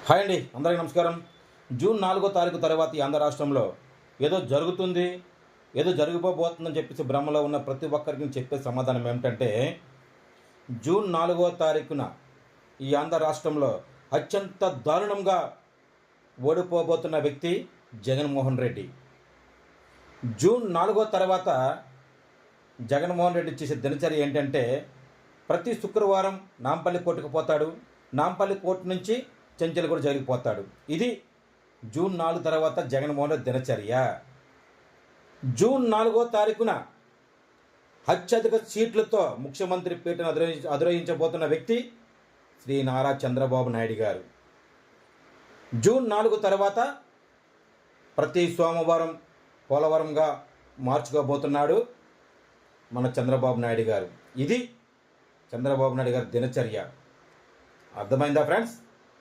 Hi అండి, అందరికీ నమస్కారం. జూన్ 4వ తారీఖు తర్వాత ఈ ఆంధ్ర రాష్ట్రంలో ఏదో జరుగుతుంది, ఏదో జరిగిపోబోతుందని చెప్పేసి భ్రమలో ఉన్న ప్రతి ఒక్కరికి నేను చెప్పే సమాధానం ఏమిటంటే, జూన్ 4వ తారీఖున ఈ ఆంధ్ర రాష్ట్రంలో అత్యంత దారుణంగా ఓడిపోబోతున్న వ్యక్తి జగన్మోహన్ రెడ్డి. జూన్ 4వ తర్వాత జగన్మోహన్ రెడ్డి చేసే దినచర్య ఏంటంటే, ప్రతి శుక్రవారం నాంపల్లి కోర్టుకు పోతాడు. నాంపల్లి కోర్టు నుంచి చెంచల్ కూడా జరిగిపోతాడు. ఇది జూన్ 4 తర్వాత జగన్మోహన్ రెడ్డి దినచర్య. జూన్ 4వ తారీఖున అత్యధిక సీట్లతో ముఖ్యమంత్రి పీఠను అధిరోహించబోతున్న వ్యక్తి శ్రీ నారా చంద్రబాబు నాయుడు గారు. జూన్ 4 తర్వాత ప్రతి సోమవారం పోలవరంగా మార్చుకోబోతున్నాడు మన చంద్రబాబు నాయుడు గారు. ఇది చంద్రబాబు నాయుడు గారి దినచర్య. అర్థమైందా ఫ్రెండ్స్?